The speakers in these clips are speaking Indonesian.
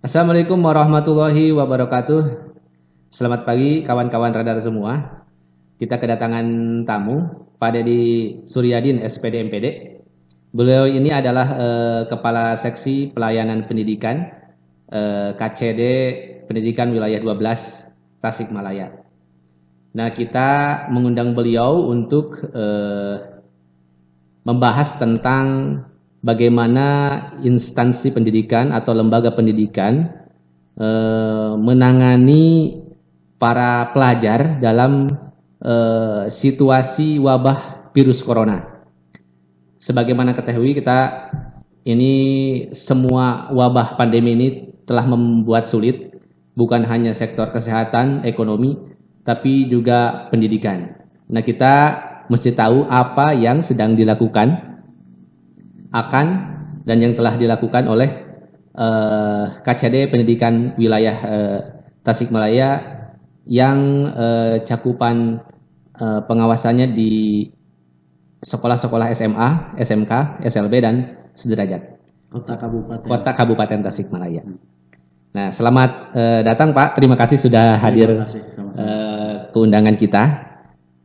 Assalamualaikum warahmatullahi wabarakatuh. Selamat pagi kawan-kawan radar semua. Kita kedatangan tamu, Pak Dedi Suryadin, SPD MPD. Beliau ini adalah Kepala Seksi Pelayanan Pendidikan KCD Pendidikan Wilayah 12 Tasikmalaya. Nah, kita mengundang beliau untuk membahas tentang bagaimana instansi pendidikan atau lembaga pendidikan menangani para pelajar dalam situasi wabah virus corona. Sebagaimana ketahui kita ini semua wabah pandemi ini telah membuat sulit bukan hanya sektor kesehatan, ekonomi, tapi juga pendidikan. Nah, kita mesti tahu apa yang sedang dilakukan akan dan yang telah dilakukan oleh KCD Pendidikan Wilayah Tasikmalaya yang cakupan pengawasannya di sekolah-sekolah SMA, SMK, SLB dan sederajat. Kota Kabupaten Tasikmalaya. Nah, selamat datang Pak. Terima kasih sudah hadir ke undangan kita.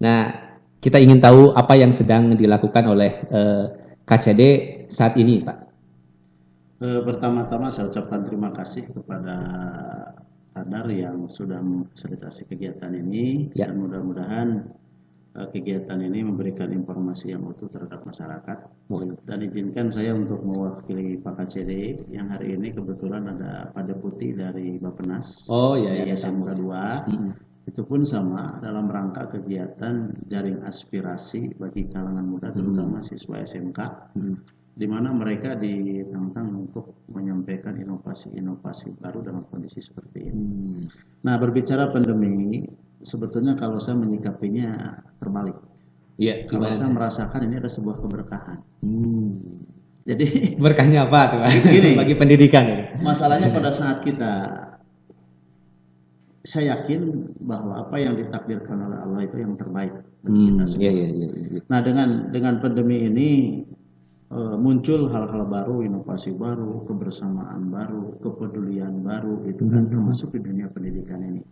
Nah, kita ingin tahu apa yang sedang dilakukan oleh KCD saat ini, Pak. Pertama-tama saya ucapkan terima kasih kepada Radar yang sudah memfasilitasi kegiatan ini, dan mudah-mudahan kegiatan ini memberikan informasi yang utuh terhadap masyarakat. Dan izinkan saya untuk mewakili Pak KCD yang hari ini kebetulan ada Pak Deputi dari Bappenas di SMK 2. Itu pun sama dalam rangka kegiatan jaring aspirasi bagi kalangan muda terutama siswa SMK, di mana mereka ditantang untuk menyampaikan inovasi-inovasi baru dalam kondisi seperti ini. Nah, berbicara pandemi, sebetulnya kalau saya menyikapinya terbalik. Kalau saya merasakan ini ada sebuah keberkahan. Jadi berkahnya apa tuh, Pak? Bagi pendidikan ini. Masalahnya pada saat saya yakin bahwa apa yang ditakdirkan oleh Allah itu yang terbaik bagi kita semua. Nah, dengan pandemi ini muncul hal-hal baru, inovasi baru, kebersamaan baru, kepedulian baru, itu kan termasuk di dunia pendidikan ini.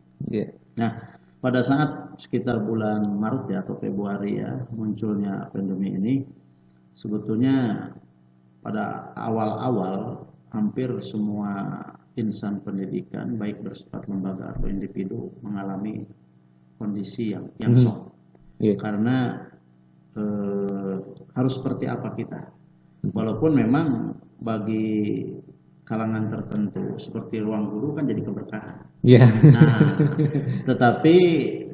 Nah, pada saat sekitar bulan Maret atau Februari munculnya pandemi ini, sebetulnya pada awal-awal hampir semua insan pendidikan baik bersifat lembaga atau individu mengalami kondisi yang shock. Karena harus seperti apa kita? Walaupun memang bagi kalangan tertentu seperti ruang guru kan jadi keberkahan. Nah, tetapi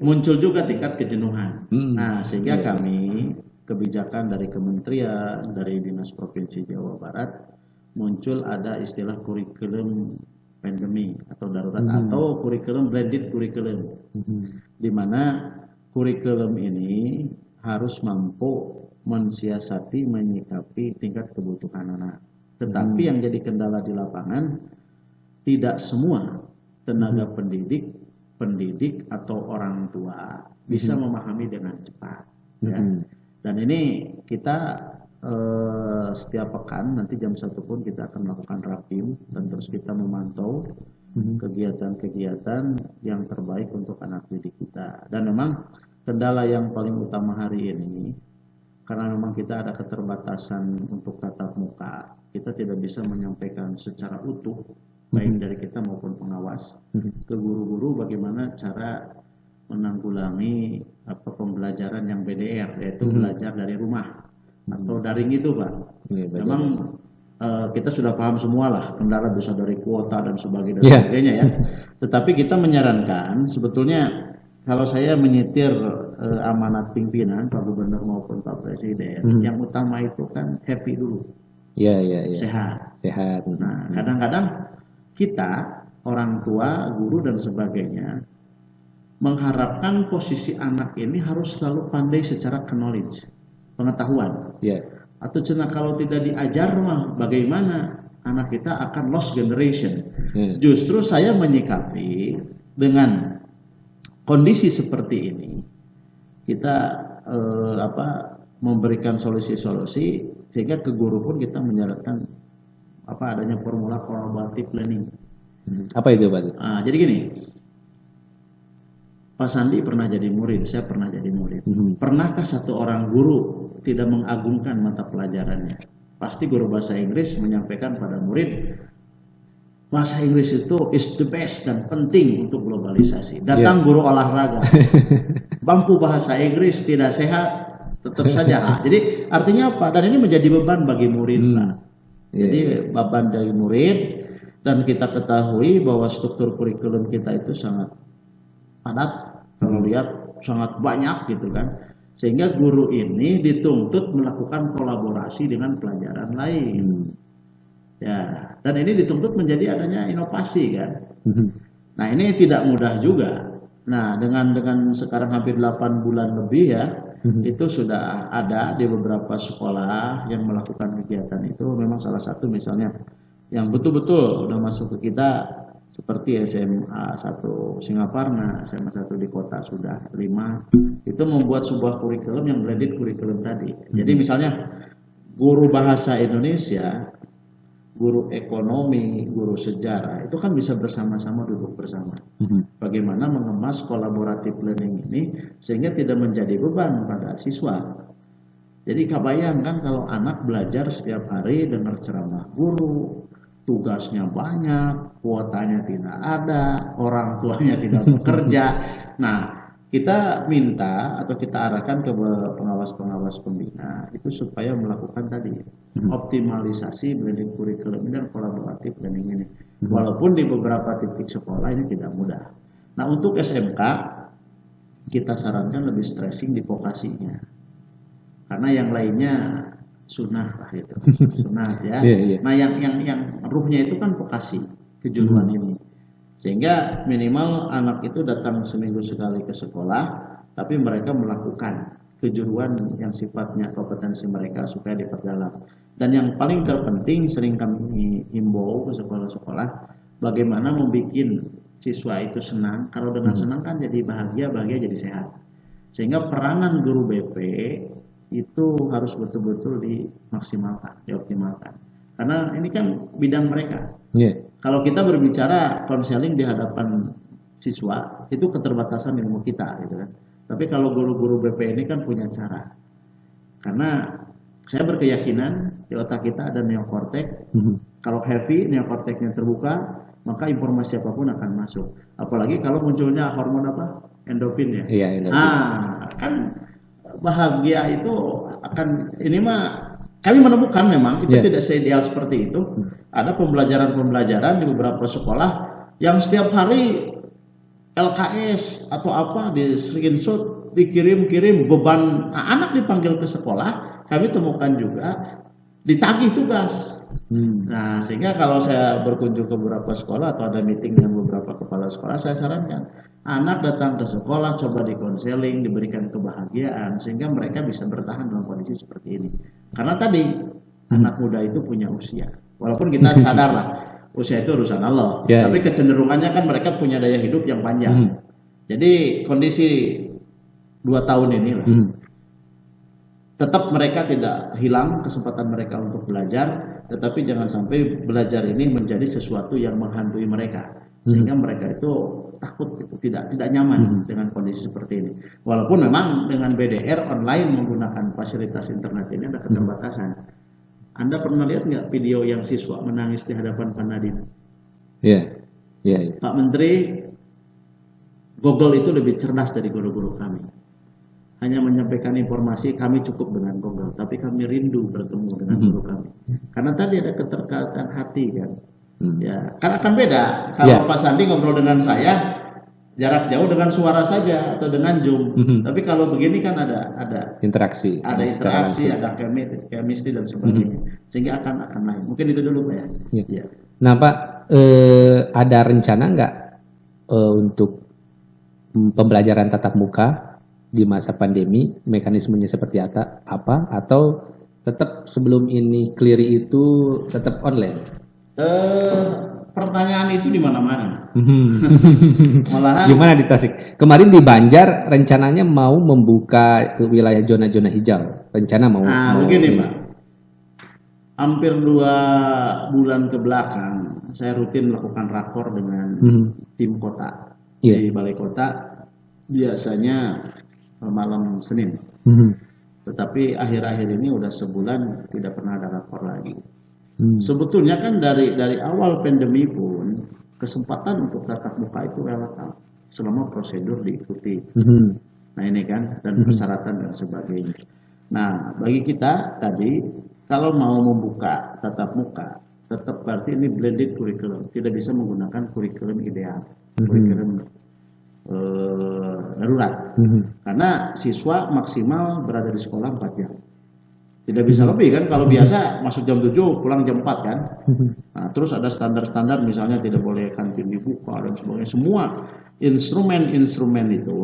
muncul juga tingkat kejenuhan. Nah, sehingga kami kebijakan dari kementerian, dari Dinas Provinsi Jawa Barat muncul ada istilah kurikulum pandemi atau darurat atau kurikulum blended kurikulum, di mana kurikulum ini harus mampu mensiasati, menyikapi tingkat kebutuhan anak. Tetapi yang jadi kendala di lapangan, tidak semua tenaga pendidik atau orang tua bisa memahami dengan cepat. Dan ini kita setiap pekan nanti jam 1 pun kita akan melakukan rapim dan terus kita memantau kegiatan-kegiatan yang terbaik untuk anak didik kita. Dan memang kendala yang paling utama hari ini, karena memang kita ada keterbatasan untuk tatap muka, kita tidak bisa menyampaikan secara utuh baik dari kita maupun pengawas ke guru-guru bagaimana cara menanggulangi pembelajaran yang BDR, yaitu belajar dari rumah atau daring itu, Pak. Memang kita sudah paham semua lah, kendala bisa dari kuota dan sebagainya ya. Tetapi kita menyarankan sebetulnya kalau saya menyetir amanat pimpinan Pak Gubernur maupun Pak Presiden, yang utama itu kan happy dulu, sehat. Nah, kadang-kadang kita orang tua, guru dan sebagainya mengharapkan posisi anak ini harus selalu pandai secara knowledge, pengetahuan. Atau kalau tidak diajar mah bagaimana anak kita akan lost generation. Justru saya menyikapi dengan kondisi seperti ini, kita memberikan solusi-solusi sehingga ke guru pun kita menyarankan adanya formula collaborative learning. Apa itu Pak? Jadi gini, Pak Sandi pernah jadi murid, saya pernah jadi murid. Pernahkah satu orang guru tidak mengagungkan mata pelajarannya? Pasti guru bahasa Inggris menyampaikan pada murid, bahasa Inggris itu is the best dan penting untuk globalisasi. Datang guru olahraga, bangku bahasa Inggris tidak sehat, tetap saja. Jadi artinya apa? Dan ini menjadi beban bagi murid. Jadi beban dari murid, dan kita ketahui bahwa struktur kurikulum kita itu sangat padat, kalau lihat sangat banyak gitu kan, sehingga guru ini dituntut melakukan kolaborasi dengan pelajaran lain. Ya, dan ini dituntut menjadi adanya inovasi kan. Nah, ini tidak mudah juga. Nah, dengan sekarang hampir 8 bulan lebih ya, itu sudah ada di beberapa sekolah yang melakukan kegiatan itu. Memang salah satu misalnya yang betul-betul udah masuk ke kita seperti SMA 1 Singaparna, SMA 1 di kota sudah 5, itu membuat sebuah kurikulum yang blended kurikulum tadi. Jadi misalnya guru bahasa Indonesia, guru ekonomi, guru sejarah, itu kan bisa bersama-sama duduk bersama. Bagaimana mengemas kolaboratif learning ini sehingga tidak menjadi beban pada siswa. Jadi kebayangkan kalau anak belajar setiap hari dengar ceramah guru, tugasnya banyak, kuotanya tidak ada, orang tuanya tidak bekerja. Nah, kita minta atau kita arahkan ke pengawas-pengawas pembina itu supaya melakukan tadi optimalisasi blended curriculum dan kolaboratif learning ini. Walaupun di beberapa titik sekolah ini tidak mudah. Nah, untuk SMK kita sarankan lebih stressing di vokasinya. Karena yang lainnya sunnah lah gitu, sunnah ya. Nah yang ruhnya itu kan vokasi kejuruan ini, sehingga minimal anak itu datang seminggu sekali ke sekolah, tapi mereka melakukan kejuruan yang sifatnya kompetensi mereka supaya diperdalam. Dan yang paling terpenting sering kami himbau ke sekolah-sekolah, bagaimana membuat siswa itu senang. Kalau dengan senang kan jadi bahagia jadi sehat. Sehingga peranan guru BP itu harus betul-betul dimaksimalkan, dioptimalkan. Karena ini kan bidang mereka. Kalau kita berbicara konseling di hadapan siswa, itu keterbatasan ilmu kita, gitu kan. Tapi kalau guru-guru BP ini kan punya cara. Karena saya berkeyakinan di otak kita ada neokortek. Kalau heavy, neokorteknya terbuka, maka informasi apapun akan masuk. Apalagi kalau munculnya hormon apa? Endorfin ya. Iya, endorfin. Kan bahagia itu akan, ini mah kami menemukan memang itu tidak seideal seperti itu. Ada pembelajaran di beberapa sekolah yang setiap hari LKS atau apa di screenshot, dikirim beban. Nah, anak dipanggil ke sekolah, kami temukan juga ditagih tugas. Nah, sehingga kalau saya berkunjung ke beberapa sekolah atau ada meeting dengan beberapa kepala sekolah, saya sarankan anak datang ke sekolah, coba dikonseling, diberikan kebahagiaan sehingga mereka bisa bertahan dalam kondisi seperti ini. Karena tadi anak muda itu punya usia. Walaupun kita sadar lah usia itu urusan Allah, tapi kecenderungannya kan mereka punya daya hidup yang panjang. Jadi kondisi 2 tahun inilah tetap mereka tidak hilang kesempatan mereka untuk belajar, tetapi jangan sampai belajar ini menjadi sesuatu yang menghantui mereka sehingga mereka itu takut gitu, tidak nyaman dengan kondisi seperti ini. Walaupun memang dengan BDR online menggunakan fasilitas internet ini ada keterbatasan. Anda pernah lihat nggak video yang siswa menangis di hadapan Pak Nadiem? Pak Menteri, Google itu lebih cerdas dari guru-guru kami. Hanya menyampaikan informasi, kami cukup dengan Google, tapi kami rindu bertemu dengan guru kami. Karena tadi ada keterkaitan hati kan. Ya, karena akan beda kalau Pak Sandi ngobrol dengan saya jarak jauh dengan suara saja atau dengan Zoom. Tapi kalau begini kan ada interaksi, ada chemistry dan sebagainya. Sehingga akan lain. Mungkin itu dulu Pak ya. Nah Pak, ada rencana nggak untuk pembelajaran tatap muka di masa pandemi? Mekanismenya seperti apa? Atau tetap sebelum ini clear itu tetap online? Pertanyaan itu di mana-mana. Malahan gimana di Tasik? Kemarin di Banjar rencananya mau membuka ke wilayah zona-zona hijau. Rencana mau begini Pak. Hampir 2 bulan ke belakang saya rutin melakukan rakor dengan tim kota. Di balai kota biasanya malam Senin. Tetapi akhir-akhir ini udah sebulan tidak pernah ada rakor lagi. Sebetulnya kan dari awal pandemi pun kesempatan untuk tatap muka itu welcome selama prosedur diikuti. Nah ini kan, dan persyaratan dan sebagainya. Nah bagi kita tadi, kalau mau membuka tatap muka, tetap berarti ini blended curriculum, tidak bisa menggunakan kurikulum ideal, kurikulum darurat, karena siswa maksimal berada di sekolah 4 jam, tidak bisa lebih kan. Kalau biasa masuk jam 7 pulang jam 4 kan. Nah, terus ada standar-standar misalnya tidak boleh kantin dibuka dan sebagainya. Semua instrumen itu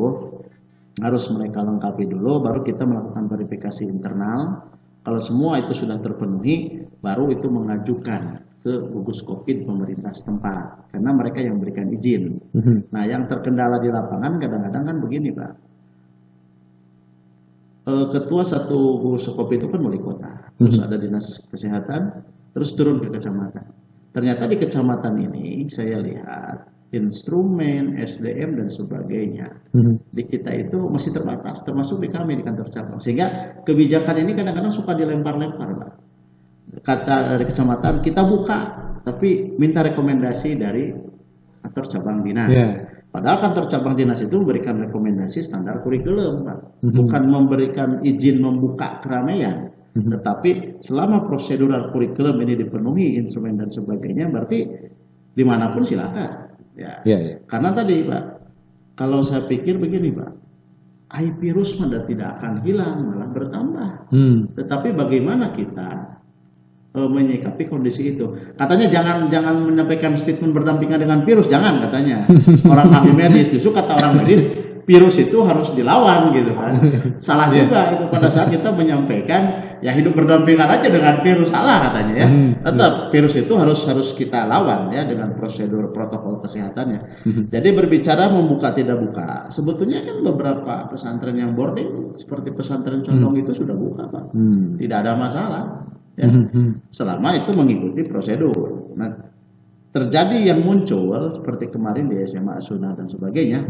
harus mereka lengkapi dulu, baru kita melakukan verifikasi internal. Kalau semua itu sudah terpenuhi, baru itu mengajukan ke gugus COVID pemerintah setempat, karena mereka yang memberikan izin. Nah, yang terkendala di lapangan kadang-kadang kan begini Pak, ketua satu gugus COVID itu kan wali kota, terus ada dinas kesehatan, terus turun ke kecamatan. Ternyata di kecamatan ini saya lihat instrumen, SDM dan sebagainya di kita itu masih terbatas, termasuk di kami di kantor cabang. Sehingga kebijakan ini kadang-kadang suka dilempar-lempar, Pak. Kata dari kecamatan kita buka, tapi minta rekomendasi dari kantor cabang dinas. Padahal kantor cabang dinas itu memberikan rekomendasi standar kurikulum, Pak. Bukan memberikan izin membuka keramaian. Tetapi selama prosedural kurikulum ini dipenuhi, instrumen dan sebagainya, berarti dimanapun silakan. Ya. Karena tadi Pak, kalau saya pikir begini Pak, virus tidak akan hilang, malah bertambah. Tetapi bagaimana kita menyikapi kondisi itu? Katanya jangan menyampaikan statement berdampingan dengan virus, jangan katanya. Orang ahli medis, justru kata orang medis, virus itu harus dilawan gitu kan. Salah juga itu pada saat kita menyampaikan ya hidup berdampingan aja dengan virus, salah katanya ya. Tetap virus itu harus kita lawan ya dengan prosedur protokol kesehatannya. Jadi berbicara membuka tidak buka, sebetulnya kan beberapa pesantren yang boarding seperti pesantren Condong itu sudah buka Pak. Tidak ada masalah ya. Selama itu mengikuti prosedur. Nah, terjadi yang muncul seperti kemarin di SMA Sunnah dan sebagainya.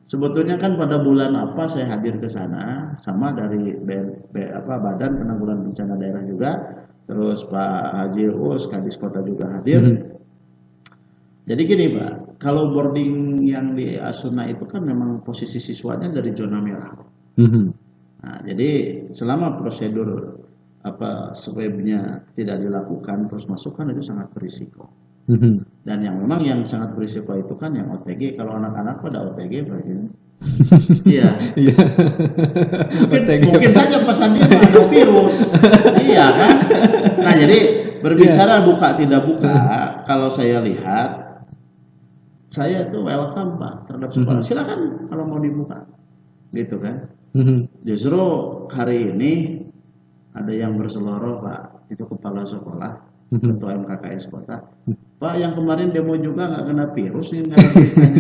Sebetulnya kan pada bulan apa saya hadir ke sana, sama dari Badan Penanggulangan Bencana Daerah juga, terus Pak Haji Us, Kadis Kota juga hadir. Jadi gini Pak, kalau boarding yang di Asuna itu kan memang posisi siswanya dari zona merah. Nah, jadi selama prosedur swabnya tidak dilakukan terus masuk kan itu sangat berisiko. Dan yang memang yang sangat berisiko itu kan yang OTG. Kalau anak-anak pada OTG begini. Iya. Mungkin saja pesan dia ada virus. Iya kan. Nah jadi berbicara buka tidak buka, kalau saya lihat, saya itu welcome Pak terhadap sekolah. Silakan kalau mau dibuka, gitu kan. Justru hari ini ada yang berseloroh Pak, itu kepala sekolah. Ketua MKKS kota, Pak yang kemarin demo juga nggak kena virus nih.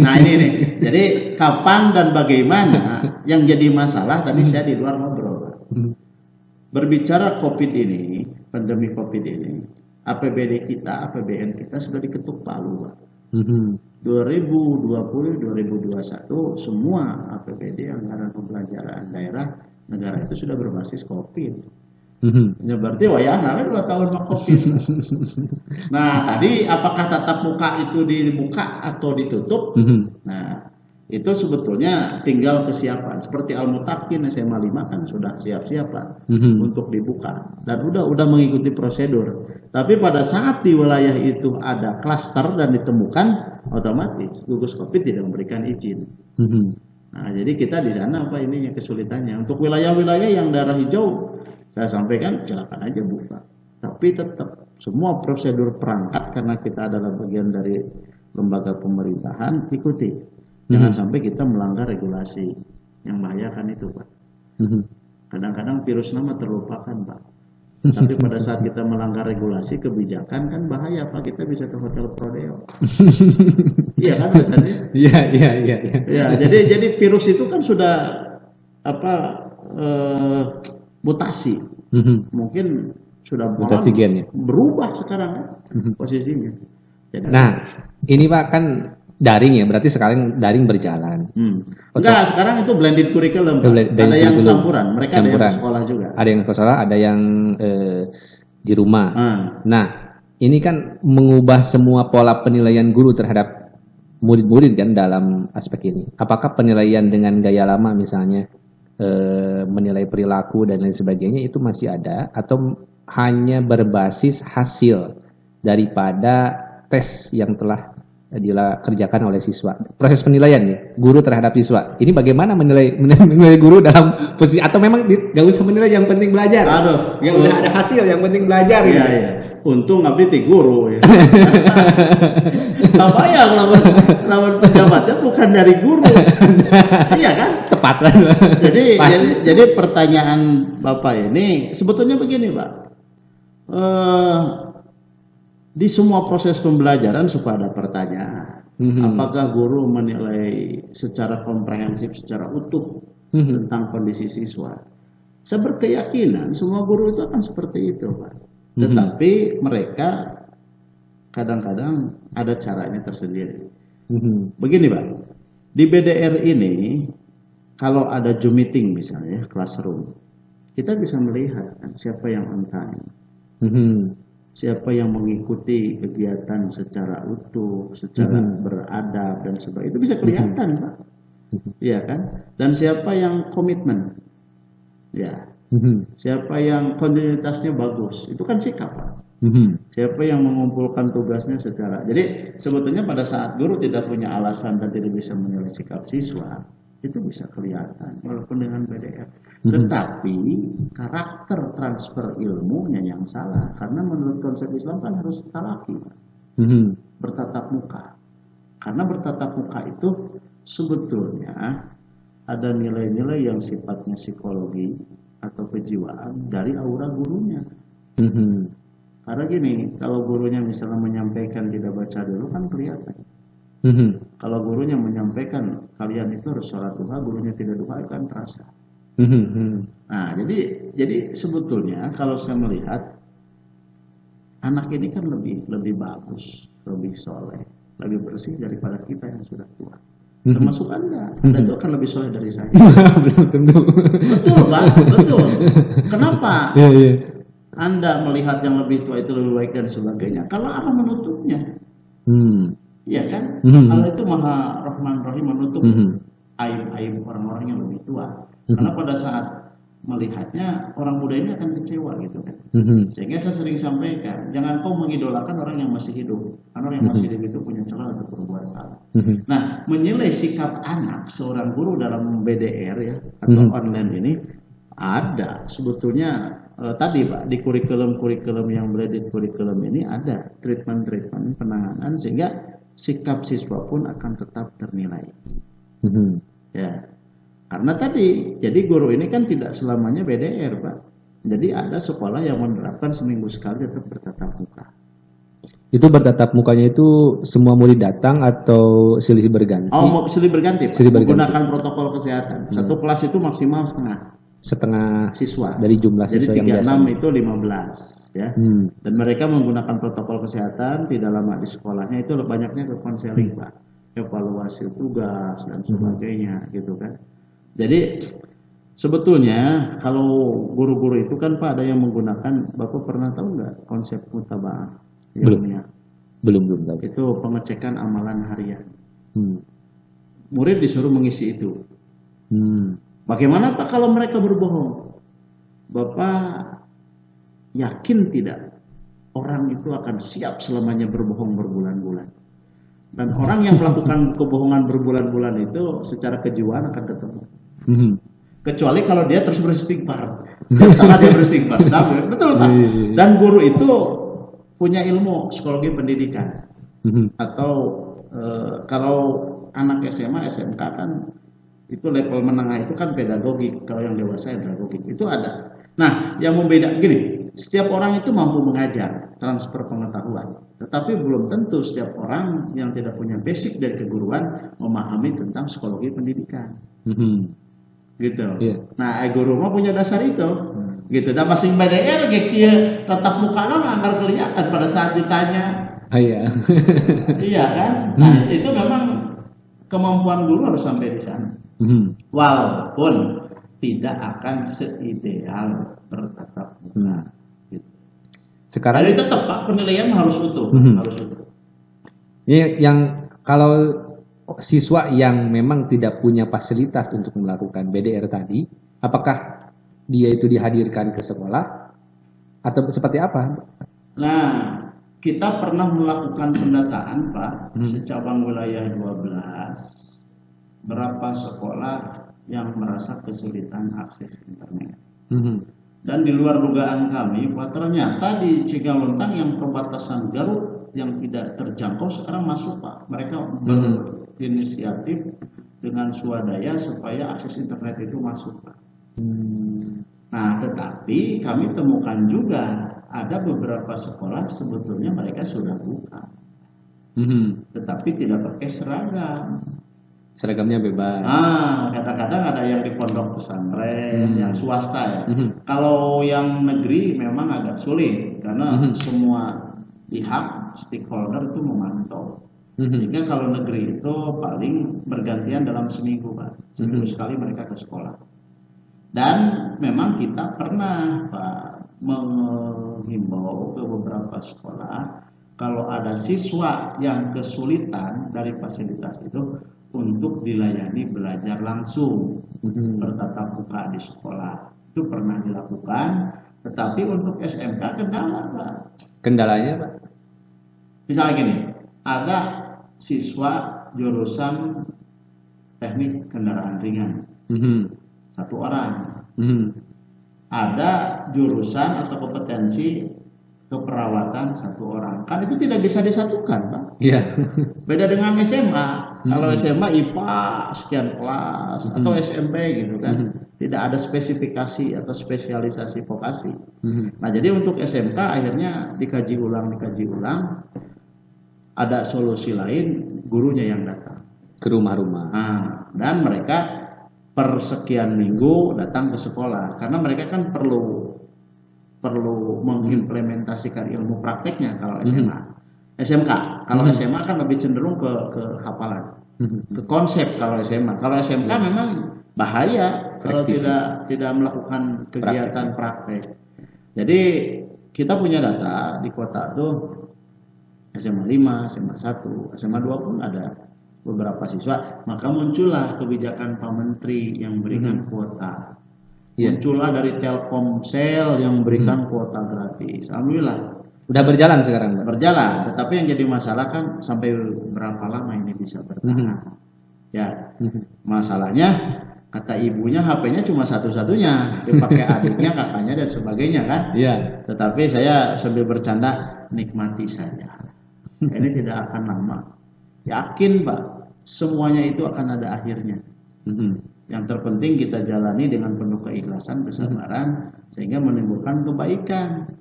Nah ini nih, jadi kapan dan bagaimana yang jadi masalah tadi saya di luar ngobrol Pak. Berbicara COVID ini, pandemi COVID ini, APBD kita, APBN kita sudah diketuk palu Pak. 2020-2021 semua APBD anggaran pembelajaran daerah negara itu sudah berbasis COVID. Ya berarti wayahna 2 tahun mak COVID. Nah tadi apakah tatap muka itu dibuka atau ditutup? Nah itu sebetulnya tinggal kesiapan. Seperti Al-Mutakin SMA 5 kan sudah siap-siap Pak untuk dibuka dan udah mengikuti prosedur. Tapi pada saat di wilayah itu ada klaster dan ditemukan, otomatis gugus COVID tidak memberikan izin. Nah jadi kita di sana apa ininya kesulitannya. Untuk wilayah-wilayah yang daerah hijau, saya sampaikan silakan aja buka, tapi tetap semua prosedur perangkat karena kita adalah bagian dari lembaga pemerintahan, ikuti. Jangan sampai kita melanggar regulasi, yang membahayakan itu Pak. Kadang-kadang virus nama terlupakan Pak, tapi pada saat kita melanggar regulasi kebijakan kan bahaya Pak, kita bisa ke hotel Prodeo. Iya kan biasanya? Iya. Ya, jadi virus itu kan sudah mutasi, mungkin sudah mutasi gennya berubah sekarang posisinya. Jadi, nah, ini Pak kan daring ya, berarti sekarang daring berjalan. Enggak, sekarang itu blended curriculum. Ada yang campuran, mereka ada yang ke sekolah juga. Ada yang ke sekolah, ada yang di rumah. Nah, ini kan mengubah semua pola penilaian guru terhadap murid-murid kan dalam aspek ini. Apakah penilaian dengan gaya lama misalnya menilai perilaku dan lain sebagainya itu masih ada atau hanya berbasis hasil daripada tes yang telah dikerjakan oleh siswa? Proses penilaian nih guru terhadap siswa. Ini bagaimana menilai guru dalam posisi atau memang nggak usah menilai, yang penting belajar? Aduh, ya udah ada hasil, yang penting belajar. Iya, iya. Untung ngabdi ti guru ya. Apa ya lawan pejabatnya bukan dari guru. Iya kan? Tepat. Jadi pertanyaan Bapak ini sebetulnya begini, Pak. Di semua proses pembelajaran suka ada pertanyaan. Apakah guru menilai secara komprehensif, secara utuh tentang kondisi siswa? Saya berkeyakinan semua guru itu akan seperti itu, Pak. Tetapi mereka kadang-kadang ada caranya tersendiri. Begini, Pak. Di BDR ini, kalau ada Zoom meeting misalnya, classroom, kita bisa melihat kan, siapa yang on time. Siapa yang mengikuti kegiatan secara utuh, secara beradab dan sebagainya, itu bisa kelihatan, Pak. Iya kan? Dan siapa yang komitmen, ya, siapa yang kontinuitasnya bagus, itu kan sikap, Pak. Siapa yang mengumpulkan tugasnya secara, jadi sebetulnya pada saat guru tidak punya alasan dan tidak bisa menilai sikap siswa, itu bisa kelihatan walaupun dengan BDR. Tetapi karakter transfer ilmunya yang salah, karena menurut konsep Islam kan harus talaki, bertatap muka. Karena bertatap muka itu sebetulnya ada nilai-nilai yang sifatnya psikologi atau kejiwaan dari aura gurunya. Karena gini, kalau gurunya misalnya menyampaikan tidak baca dulu kan kelihatan. Kalau gurunya menyampaikan kalian itu harus sholat duha, gurunya tidak duha kan terasa. Nah, jadi sebetulnya kalau saya melihat anak ini kan lebih bagus, lebih soleh, lebih bersih daripada kita yang sudah tua. Termasuk Anda itu akan lebih soleh dari saya. Belum tentu. Betul, Pak, betul. Kenapa? Anda melihat yang lebih tua itu lebih baik dan sebagainya? Kalau Allah menutupnya. Iya kan? Allah itu Maha Rahman Rahim, menutup aib-aib orang-orang yang lebih tua. Karena pada saat melihatnya orang muda ini akan kecewa gitu kan. Sehingga saya sering sampaikan, jangan kau mengidolakan orang yang masih hidup. Karena orang yang masih hidup itu punya celah untuk berbuat salah. Nah, menilai sikap anak seorang guru dalam BDR ya atau online ini ada sebetulnya tadi, Pak, di kurikulum yang blended kurikulum ini ada treatment penanganan sehingga sikap siswa pun akan tetap ternilai. Ya, karena tadi jadi guru ini kan tidak selamanya BDR, Pak. Jadi ada sekolah yang menerapkan seminggu sekali tetap bertatap muka. Itu bertatap mukanya itu semua murid datang atau silih berganti? Oh, silih berganti, Pak. Menggunakan protokol kesehatan. Satu kelas itu maksimal setengah siswa dari jumlah siswa yang biasa. Jadi 36 itu 15 ya. Dan mereka menggunakan protokol kesehatan, tidak lama di sekolahnya itu banyaknya ke konseling, Pak. Evaluasi tugas dan sebagainya gitu kan. Jadi sebetulnya kalau guru-guru itu kan, Pak, ada yang menggunakan, Bapak pernah tahu nggak konsep mutaba'ah? Belum tahu. Itu pengecekan amalan harian. Murid disuruh mengisi itu. Bagaimana, Pak, kalau mereka berbohong? Bapak yakin tidak orang itu akan siap selamanya berbohong berbulan-bulan? Dan orang yang melakukan kebohongan berbulan-bulan itu secara kejiwaan akan ketemu. Kecuali kalau dia terus beristighfar. Setiap salah dia beristighfar. Betul, Pak. Dan guru itu punya ilmu psikologi pendidikan. Atau kalau anak SMA, SMK kan itu level menengah itu kan pedagogik, kalau yang dewasa pedagogik itu ada. Nah, yang membeda gini, setiap orang itu mampu mengajar, transfer pengetahuan, tetapi belum tentu setiap orang yang tidak punya basic dari keguruan memahami tentang psikologi pendidikan. Gitu. Nah, guru mah punya dasar itu. Gitu. Dan masing BDR kayak tatap muka nggak kelihatan pada saat ditanya Oh, iya. Iya kan? Nah, itu memang kemampuan guru harus sampai di sana. Walaupun tidak akan seideal bertatap muka. Sekarang jadi tetap Pak, penilaian harus utuh, harus utuh. Ini yang kalau siswa yang memang tidak punya fasilitas untuk melakukan BDR tadi, apakah dia itu dihadirkan ke sekolah atau seperti apa? Nah, kita pernah melakukan pendataan Pak, secabang wilayah 12, berapa sekolah yang merasa kesulitan akses internet. Dan di luar dugaan kami, Pak, ternyata di Cigalontang yang perbatasan Garut yang tidak terjangkau sekarang masuk Pak. Mereka berinisiatif dengan swadaya supaya akses internet itu masuk Pak. Nah, tetapi kami temukan juga ada beberapa sekolah sebetulnya mereka sudah buka, tetapi tidak pakai seragam. Seragamnya bebas. Kadang-kadang ada yang di pondok pesantren, yang swasta ya. Kalau yang negeri memang agak sulit karena semua pihak stakeholder itu memantau. Sehingga kalau negeri itu paling bergantian dalam seminggu Pak. Seminggu sekali mereka ke sekolah. Dan memang kita pernah Pak menghimbau ke beberapa sekolah kalau ada siswa yang kesulitan dari fasilitas itu untuk dilayani belajar langsung, bertatap muka di sekolah. Itu pernah dilakukan, tetapi untuk SMK kendala Pak. Kendalanya Pak? Misalnya gini, ada siswa jurusan teknik kendaraan ringan, satu orang. Ada jurusan atau kompetensi keperawatan satu orang, kan itu tidak bisa disatukan Pak. Iya. Beda dengan SMA. Kalau SMA IPA sekian kelas atau SMP gitu kan, tidak ada spesifikasi atau spesialisasi vokasi. Nah jadi untuk SMK akhirnya dikaji ulang. Ada solusi lain, gurunya yang datang ke rumah-rumah. Dan mereka per sekian minggu datang ke sekolah karena mereka kan perlu mengimplementasikan ilmu prakteknya kalau SMA. SMK, kalau SMA kan lebih cenderung ke hafalan, ke konsep kalau SMA. Kalau SMK memang bahaya kalau tidak melakukan kegiatan praktek. Jadi kita punya data di kota tuh SMA 5, SMA 1, SMA 2 pun ada beberapa siswa. Maka muncullah kebijakan Pak Menteri yang memberikan kuota. Muncullah dari Telkomsel yang memberikan kuota gratis. Alhamdulillah. Udah berjalan sekarang, Pak? Berjalan, tetapi yang jadi masalah kan sampai berapa lama ini bisa bertahan. Ya, masalahnya kata ibunya HP-nya cuma satu-satunya, dipakai adiknya, kakaknya dan sebagainya kan. Iya. Tetapi saya sambil bercanda, nikmati saja. Ini tidak akan lama. Yakin Pak, semuanya itu akan ada akhirnya. Yang terpenting kita jalani dengan penuh keikhlasan, kesabaran, sehingga menimbulkan kebaikan.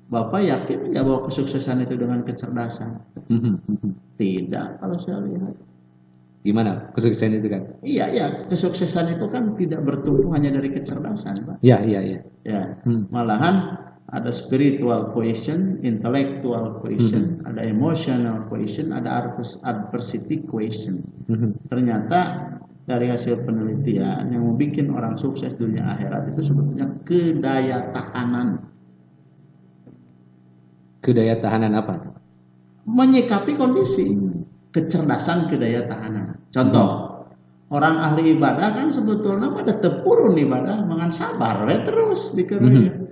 Bapak yakin nggak bahwa kesuksesan itu dengan kecerdasan? Tidak, kalau saya lihat. Gimana kesuksesan itu kan? Iya, kesuksesan itu kan tidak bertumbuh hanya dari kecerdasan, Pak. Iya. Ya, malahan ada spiritual quotient, intellectual quotient, ada emotional quotient, ada adversity quotient. Ternyata dari hasil penelitian yang membuat orang sukses dunia akhirat itu sebetulnya kedaya tahanan. Kedaya tahanan apa? Menyikapi kondisi, kecerdasan kedaya tahanan. Contoh, orang ahli ibadah kan sebetulnya ada tepurun ibadah, mangan sabar terus dikerjakan.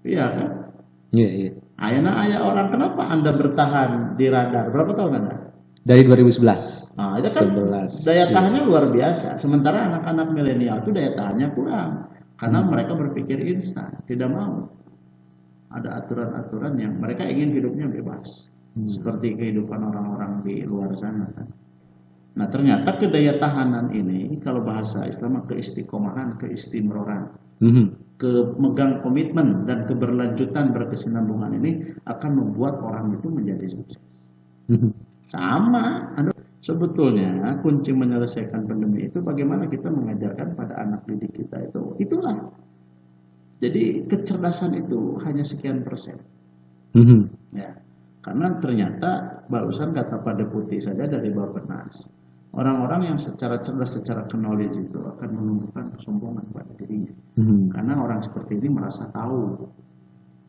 Iya kan? Iya. Ayah orang kenapa Anda bertahan di radar? Berapa tahun Anda? Dari 2011. Nah, itu kan 11. Daya tahannya luar biasa. Sementara anak-anak milenial itu daya tahannya kurang karena mereka berpikir instan, tidak mau. Ada aturan-aturan yang mereka ingin hidupnya bebas, seperti kehidupan orang-orang di luar sana kan. Nah ternyata kedaya tahanan ini kalau bahasa Islam keistiqomahan, keistimroran, kemegang komitmen dan keberlanjutan berkesinambungan ini akan membuat orang itu menjadi sukses. Sama, sebetulnya kunci menyelesaikan pandemi itu bagaimana kita mengajarkan pada anak didik kita itulah. Jadi kecerdasan itu hanya sekian persen. Ya. Karena ternyata barusan kata Pak Deputi saja dari Bappenas, orang-orang yang secara cerdas, secara knowledge itu akan menumbuhkan kesombongan pada dirinya. Karena orang seperti ini merasa tahu,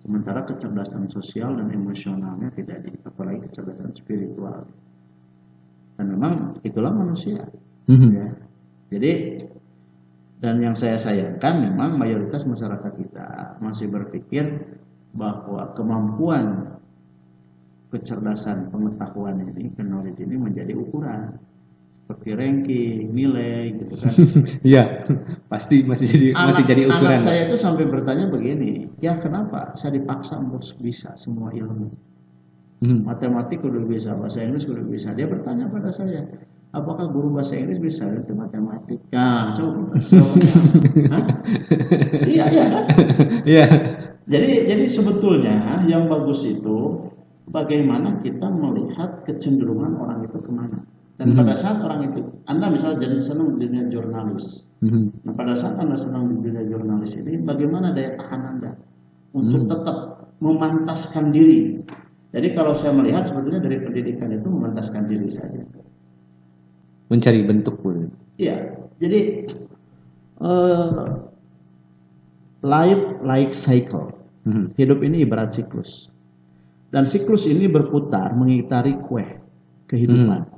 sementara kecerdasan sosial dan emosionalnya tidak ada, apalagi kecerdasan spiritual. Dan memang itulah manusia. Ya. Jadi, dan yang saya sayangkan memang mayoritas masyarakat kita masih berpikir bahwa kemampuan kecerdasan pengetahuan ini, knowledge ini menjadi ukuran seperti ranking, nilai, gitu kan? Iya, pasti masih jadi ukuran. Anak saya itu sampai bertanya begini, ya kenapa saya dipaksa untuk bisa semua ilmu? Matematik udah bisa, bahasa Inggris udah bisa. Dia bertanya pada saya, apakah guru bahasa Inggris bisa itu matematik? Ya, coba. Iya kan? Iya. Jadi sebetulnya yang bagus itu bagaimana kita melihat kecenderungan orang itu kemana. Dan pada saat orang itu, Anda misalnya jadi senang di dunia jurnalis. Nah, pada saat Anda senang di dunia jurnalis ini, bagaimana daya tahan Anda untuk tetap memantaskan diri. Jadi kalau saya melihat sebetulnya dari pendidikan itu memantaskan diri saja. Mencari bentuk pun. Iya, jadi life like cycle. Hidup ini ibarat siklus. Dan siklus ini berputar mengitari kue kehidupan.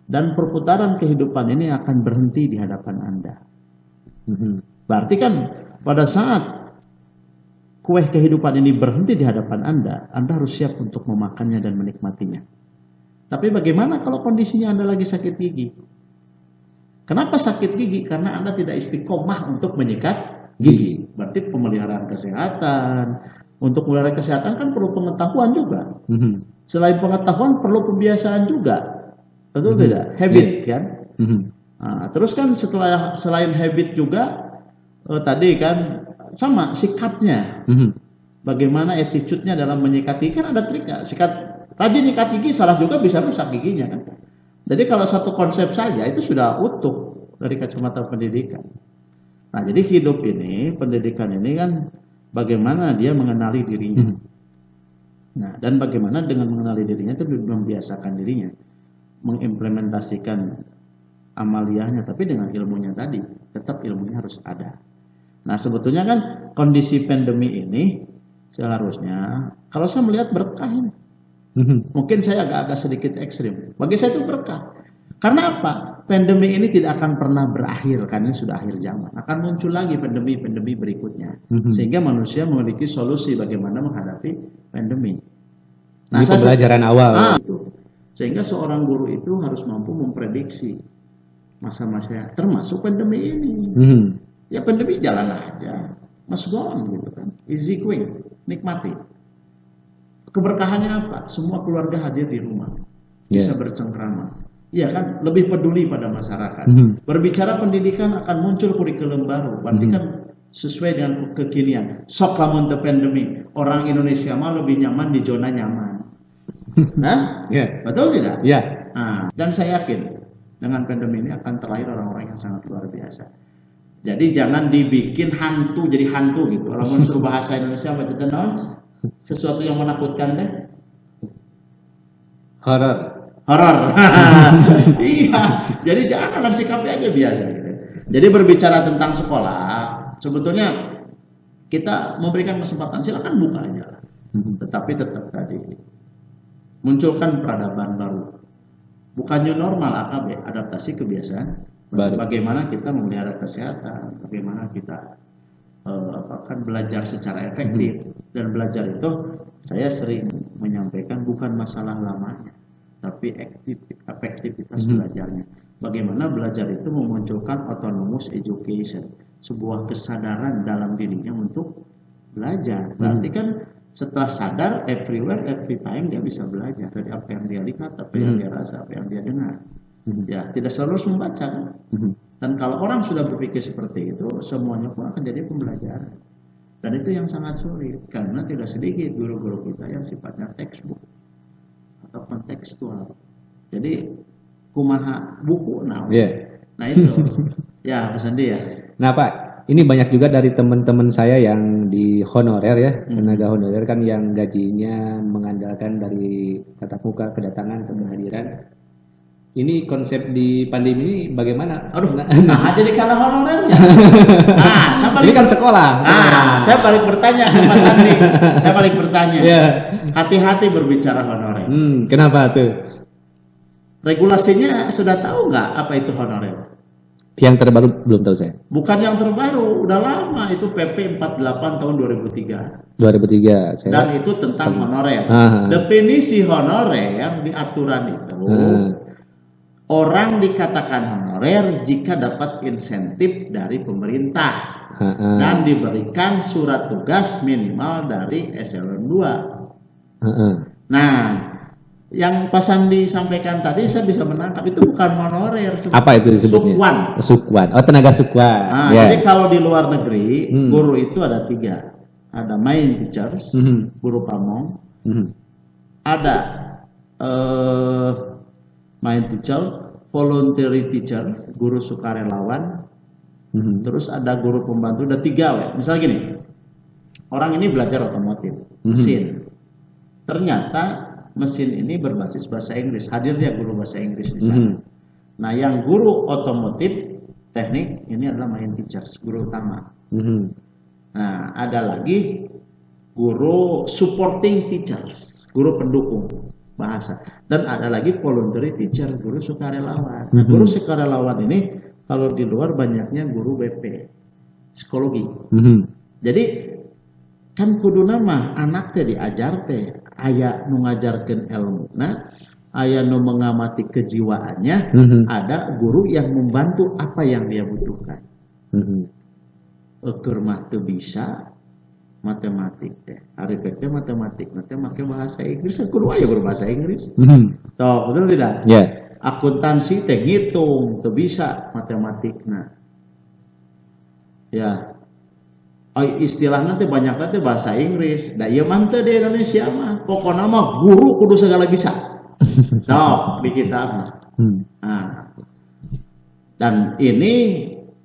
Dan perputaran kehidupan ini akan berhenti di hadapan Anda. Berarti kan pada saat kue kehidupan ini berhenti di hadapan Anda harus siap untuk memakannya dan menikmatinya. Tapi bagaimana kalau kondisinya Anda lagi sakit gigi? Kenapa sakit gigi? Karena Anda tidak istiqomah untuk menyikat gigi. Berarti pemeliharaan kesehatan. Untuk memelihara kesehatan kan perlu pengetahuan juga. Selain pengetahuan perlu pembiasaan juga. Betul tidak? Habit kan? Nah, terus kan selain habit juga tadi kan sama sikapnya. Bagaimana attitude-nya dalam menyikat gigi kan ada triknya. Rajin nyikat gigi salah juga bisa rusak giginya kan. Jadi kalau satu konsep saja itu sudah utuh dari kacamata pendidikan. Nah, jadi hidup ini, pendidikan ini kan bagaimana dia mengenali dirinya. Nah, dan bagaimana dengan mengenali dirinya itu membiasakan dirinya mengimplementasikan amaliyahnya, tapi dengan ilmunya tadi, tetap ilmunya harus ada. Nah, sebetulnya kan kondisi pandemi ini seharusnya, kalau saya melihat berkah ini, mungkin saya agak sedikit ekstrim. Bagi saya itu berkah. Karena apa? Pandemi ini tidak akan pernah berakhir, karena ini sudah akhir zaman. Akan muncul lagi pandemi-pandemi berikutnya. Sehingga manusia memiliki solusi bagaimana menghadapi pandemi. Nah, ini pembelajaran awal. Sehingga seorang guru itu harus mampu memprediksi masa-masa termasuk pandemi ini. Ya pandemi jalan aja, must go on gitu kan. Easy going, nikmati. Keberkahannya apa? Semua keluarga hadir di rumah, bisa bercengkrama. Iya kan, lebih peduli pada masyarakat. Berbicara pendidikan akan muncul kurikulum baru. Berarti kan sesuai dengan kekinian. Sok lamun teu pandemi, orang Indonesia mah lebih nyaman di zona nyaman. Nah, betul tidak? Nah, dan saya yakin dengan pandemi ini akan terlahir orang-orang yang sangat luar biasa. Jadi jangan dibikin hantu jadi hantu gitu. Kalau muncul bahasa Indonesia macam itu, sesuatu yang menakutkan deh. Horor. Iya. Jadi jangan sikapnya aja biasa gitu. Jadi berbicara tentang sekolah, sebetulnya kita memberikan kesempatan, silakan buka aja. Tetapi tetap tadi munculkan peradaban baru. Bukan new normal AKB, adaptasi kebiasaan baru. Bagaimana kita memelihara kesehatan, bagaimana kita belajar secara efektif. Dan belajar itu saya sering menyampaikan bukan masalah lamanya, tapi efektivitas belajarnya. Bagaimana belajar itu memunculkan autonomous education, sebuah kesadaran dalam dirinya untuk belajar. Berarti kan setelah sadar, everywhere, every time dia bisa belajar dari apa yang dia lihat, apa yang dia rasa, apa yang dia dengar. Ya, tidak selalu harus membaca kan. Dan kalau orang sudah berpikir seperti itu, semuanya pun akan jadi pembelajaran. Dan itu yang sangat sulit, karena tidak sedikit guru-guru kita yang sifatnya textbook atau kontekstual. Jadi kumaha buku nah itu ya Pak Sandi ya. Nah Pak, ini banyak juga dari teman-teman saya yang di honorer ya, tenaga honorer kan yang gajinya mengandalkan dari tatap muka, kedatangan, kehadiran. Ini konsep di pandemi ini bagaimana? Aduh, jadi kalah honorernya. Ini kan sekolah. Saya balik bertanya ke Mas Andi. Saya balik bertanya. Hati-hati berbicara honorer. Kenapa tuh? Regulasinya sudah tahu nggak apa itu honorer? Yang terbaru belum tahu saya. Bukan yang terbaru, udah lama itu PP 48 tahun 2003. 2003. Dan itu tentang honorer. Definisi honorer di aturan itu. Orang dikatakan honorer jika dapat insentif dari pemerintah dan diberikan surat tugas minimal dari eselon 2. Nah, yang Pak Sandi sampaikan tadi saya bisa menangkap itu bukan honorer. Apa itu disebutnya? Sukwan. Oh, tenaga sukwan. Jadi kalau di luar negeri guru itu ada 3. Ada main teachers, guru pamong. Ada main teacher, voluntary teacher, guru sukarelawan. Terus ada guru pembantu. Ada 3. Misalnya gini, orang ini belajar otomotif, mesin. Ternyata mesin ini berbasis bahasa Inggris, hadir dia guru bahasa Inggris di sana. Nah, yang guru otomotif teknik ini adalah main teachers, guru utama. Nah, ada lagi guru supporting teachers, guru pendukung bahasa, dan ada lagi voluntary teacher, guru sukarelawan. Nah, guru sukarelawan ini kalau di luar banyaknya guru BP, psikologi. Jadi kan kudu nama anak teh diajar teh aya nu ngajarkeun ilmuna, aya nu mengamati kejiwaannya, ada guru yang membantu apa yang dia butuhkan. Keur mah teu bisa matematik teh, ari teh matematik nanti make bahasa Inggris, kudu aya guru bahasa Inggris. Betul tidak? Akuntansi teh ngitung teu bisa matematikna. Istilahnya teh banyak teh bahasa Inggris. Da ieu mah teu di Indonesia mah. Pokona mah guru kudu segala bisa. Di kita mah. Dan ini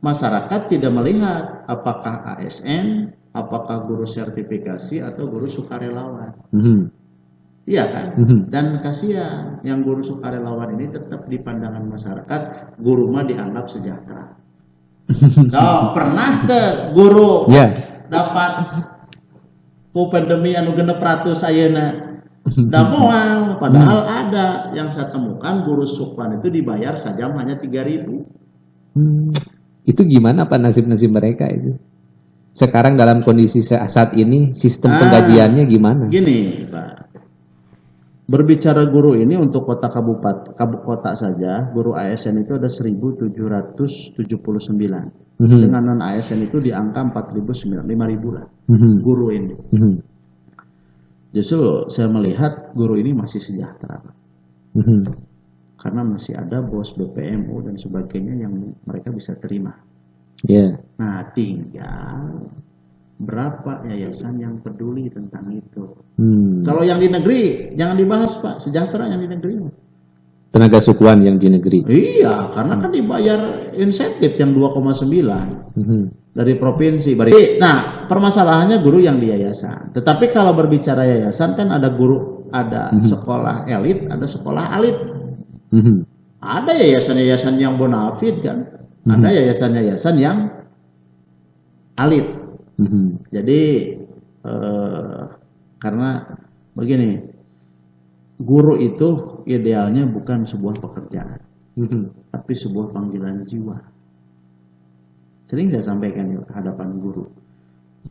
masyarakat tidak melihat apakah ASN, apakah guru sertifikasi atau guru sukarelawan. Iya kan? Dan kasihan yang guru sukarelawan ini tetap di pandangan masyarakat guru mah dianggap sejahtera. Pernah teh guru dapat pandemi anu 600 ayeuna da moal, padahal ada yang saya temukan guru sukwan itu dibayar sajam hanya 3.000. Itu gimana Pak nasib-nasib mereka itu? Sekarang dalam kondisi saat ini sistem penggajiannya gimana? Gini, Pak. Berbicara guru ini untuk kota kota saja, guru ASN itu ada 1.779. Dengan non ASN itu di angka 5.000 lah. Guru ini. Justru saya melihat guru ini masih sejahtera. Karena masih ada bos BPMU dan sebagainya yang mereka bisa terima. Nah, tinggal berapa yayasan yang peduli tentang itu. Kalau yang di negeri jangan dibahas Pak, sejahtera yang di negeri. Tenaga sukuan yang di negeri. Iya, karena kan dibayar insentif yang 2,9 dari provinsi. Nah, permasalahannya guru yang di yayasan. Tetapi kalau berbicara yayasan kan ada guru, ada sekolah elit, ada sekolah alit. Ada yayasan-yayasan yang bonafid kan, ada yayasan-yayasan yang alit. Jadi karena begini, guru itu idealnya bukan sebuah pekerjaan, tapi sebuah panggilan jiwa. Sering saya sampaikan di hadapan guru,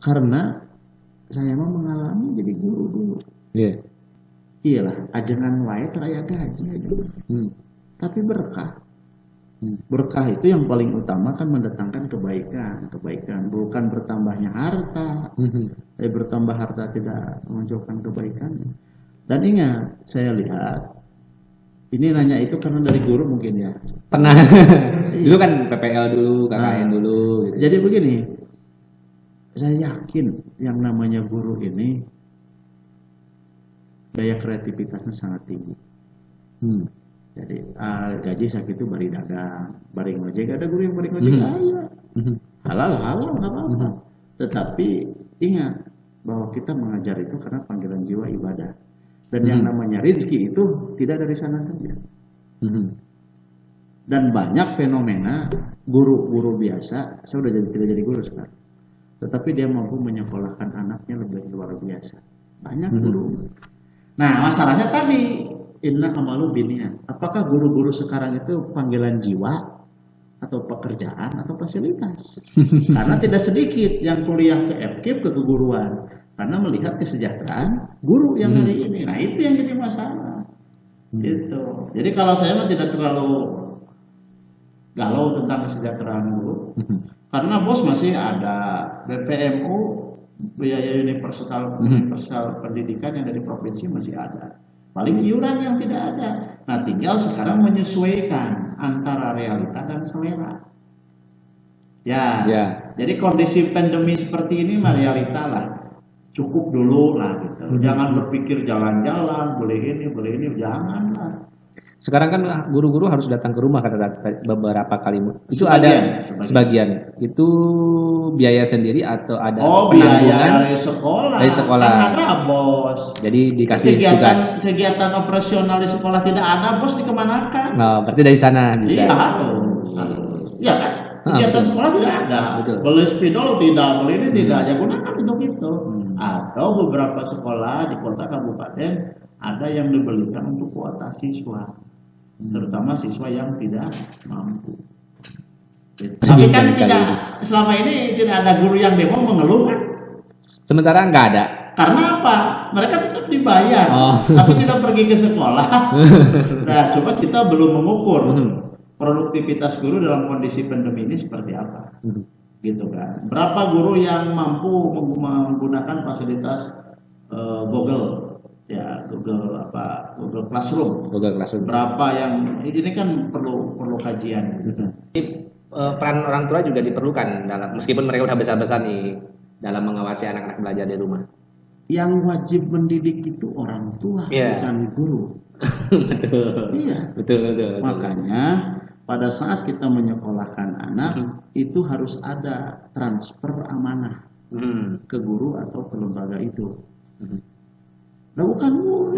karena saya mau mengalami jadi guru dulu. Iyalah, ajengan wae teraya gaji aja. Tapi berkah. Berkah itu yang paling utama kan mendatangkan kebaikan, bukan bertambahnya harta. Bertambah harta tidak menunjukkan kebaikan. Dan ingat, saya lihat ini nanya itu karena dari guru mungkin ya. Pernah. Dulu kan PPL dulu, KKN dulu. Gitu. Jadi begini, saya yakin yang namanya guru ini daya kreativitasnya sangat tinggi. Jadi gaji sakit itu bari dagang, bari ngojek, ada guru yang bari ngojek halal nggak apa-apa. Tetapi ingat bahwa kita mengajar itu karena panggilan jiwa ibadah. Dan yang namanya rezeki itu tidak dari sana saja. Dan banyak fenomena guru-guru biasa, saya udah tidak jadi guru sekarang, tetapi dia mampu menyekolahkan anaknya lebih luar biasa. Banyak guru. Nah, masalahnya tadi, inna amalu binniat. Apakah guru-guru sekarang itu panggilan jiwa atau pekerjaan atau fasilitas? Karena tidak sedikit yang kuliah ke FKIP ke keguruan karena melihat kesejahteraan guru yang hari ini. Nah, itu yang jadi masalah. Gitu. Jadi kalau saya mah tidak terlalu galau tentang kesejahteraan guru, karena bos masih ada BPMU, biaya universal pendidikan yang dari provinsi masih ada. Paling iuran yang tidak ada. Nah, tinggal sekarang menyesuaikan antara realita dan selera. Ya. Jadi kondisi pandemi seperti ini mah realita lah. Cukup dulu lah gitu. Jangan berpikir jalan-jalan, boleh ini, jangan lah. Sekarang kan guru-guru harus datang ke rumah kata beberapa kali. Itu sebagian. Itu biaya sendiri atau ada penanggungan? Biaya dari sekolah. Kan ada bos. Jadi dikasih tugas. Kegiatan operasional di sekolah tidak ada, bos dikemanakan? Oh, berarti dari sana bisa. Iya, iya kan? Kegiatan sekolah tidak ada. Beli spidol tidak, beli ini tidak. Ya gunakan untuk itu. Atau beberapa sekolah di kota kabupaten ada yang dibelikan untuk kuota siswa, terutama siswa yang tidak mampu. Tapi kan tidak, selama ini tidak ada guru yang demo mengeluh kan? Sementara nggak ada. Karena apa? Mereka tetap dibayar, tapi tidak pergi ke sekolah. Nah, coba kita belum mengukur produktivitas guru dalam kondisi pandemi ini seperti apa. Gitu kan. Berapa guru yang mampu menggunakan fasilitas Google Classroom. Berapa yang ini kan perlu kajian. Peran orang tua juga diperlukan dalam, meskipun mereka udah besar-besar nih, dalam mengawasi anak-anak belajar di rumah. Yang wajib mendidik itu orang tua, bukan guru. Betul. Iya. Betul. Makanya pada saat kita menyekolahkan anak itu harus ada transfer amanah ke guru atau ke lembaga itu. Nah, bukan guru.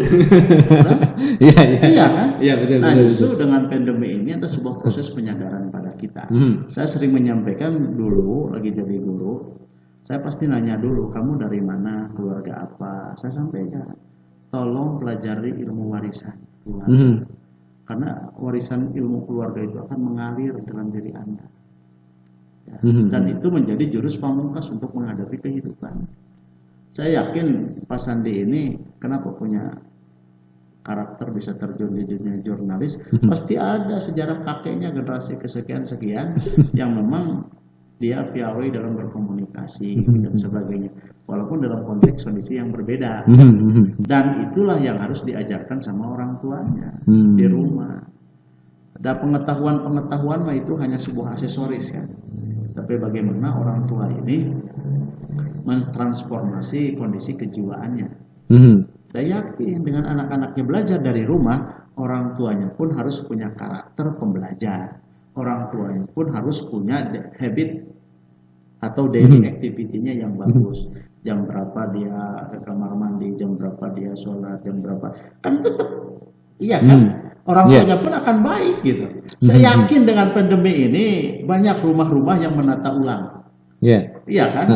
Iya kan? Iya, betul. Nah, justru dengan pandemi ini ada sebuah proses penyadaran pada kita. Saya sering menyampaikan dulu lagi jadi guru, saya pasti nanya dulu, kamu dari mana, keluarga apa? Saya sampaikan, tolong pelajari ilmu warisan keluarga. Karena warisan ilmu keluarga itu akan mengalir dalam diri Anda. Ya. Dan itu menjadi jurus pamungkas untuk menghadapi kehidupan. Saya yakin Pak Sandi ini kenapa punya karakter bisa terjun di dunia jurnalis, pasti ada sejarah kakeknya generasi kesekian-sekian yang memang dia piawai dalam berkomunikasi dan sebagainya. Walaupun dalam konteks kondisi yang berbeda. Dan itulah yang harus diajarkan sama orang tuanya di rumah. Ada pengetahuan mah itu hanya sebuah aksesoris kan. Tapi bagaimana orang tua ini mentransformasi kondisi kejiwaannya. Saya yakin dengan anak-anaknya belajar dari rumah, orang tuanya pun harus punya karakter pembelajar. Orang tuanya pun harus punya habit atau daily activity-nya yang bagus. Jam berapa dia ke kamar mandi, jam berapa dia sholat, jam berapa. Kan tetap, iya kan? Orang tuanya pun akan baik gitu. Saya yakin dengan pandemi ini banyak rumah-rumah yang menata ulang. Iya kan?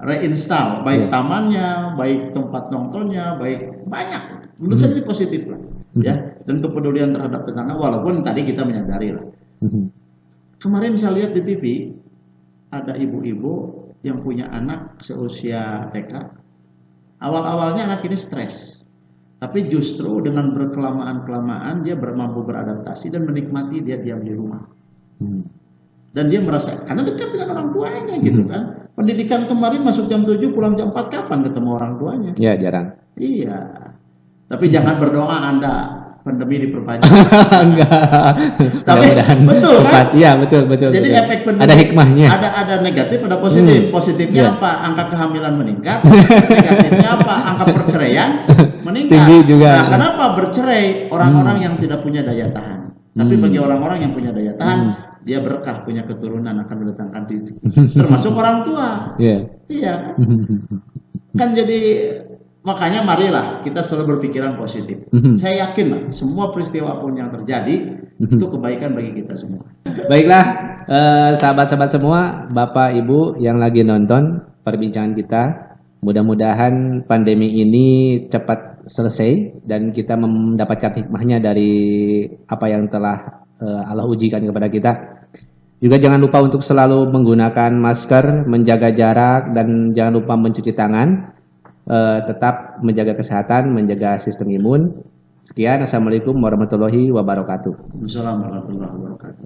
Reinstall, baik tamannya, baik tempat nontonnya, baik banyak. Menurut saya ini positif lah. Ya, dan kepedulian terhadap tetangga, walaupun tadi kita menyadari lah. Kemarin saya lihat di TV, ada ibu-ibu yang punya anak seusia TK. Awal-awalnya anak ini stres. Tapi justru dengan berkelamaan-kelamaan dia mampu beradaptasi dan menikmati dia diam di rumah. Dan dia merasa, karena dekat dengan orang tuanya gitu kan. Pendidikan kemarin masuk jam 7, pulang jam 4, kapan ketemu orang tuanya? Ya, jarang. Iya. Tapi jangan berdoa Anda pandemi diperpanjang. Enggak. Tapi betul cepat. kan? Iya, betul. Jadi efek pandemi ada hikmahnya. Ada negatif, ada positif. Positifnya apa? Angka kehamilan meningkat. Negatifnya apa? Angka perceraian meningkat. Tinggi juga. Nah, kenapa bercerai orang-orang yang tidak punya daya tahan? Tapi bagi orang-orang yang punya daya tahan, dia berkah punya keturunan akan mendatangkan rezeki. Termasuk orang tua. Iya kan? Kan jadi makanya marilah kita selalu berpikiran positif. Saya yakin lah semua peristiwa pun yang terjadi itu kebaikan bagi kita semua. Baiklah, sahabat-sahabat semua, Bapak Ibu yang lagi nonton perbincangan kita, mudah-mudahan pandemi ini cepat selesai dan kita mendapatkan hikmahnya dari apa yang telah Allah ujikan kepada kita. Juga jangan lupa untuk selalu menggunakan masker, menjaga jarak, dan jangan lupa mencuci tangan. Tetap menjaga kesehatan, menjaga sistem imun. Sekian, assalamualaikum warahmatullahi wabarakatuh. Assalamualaikum warahmatullahi wabarakatuh.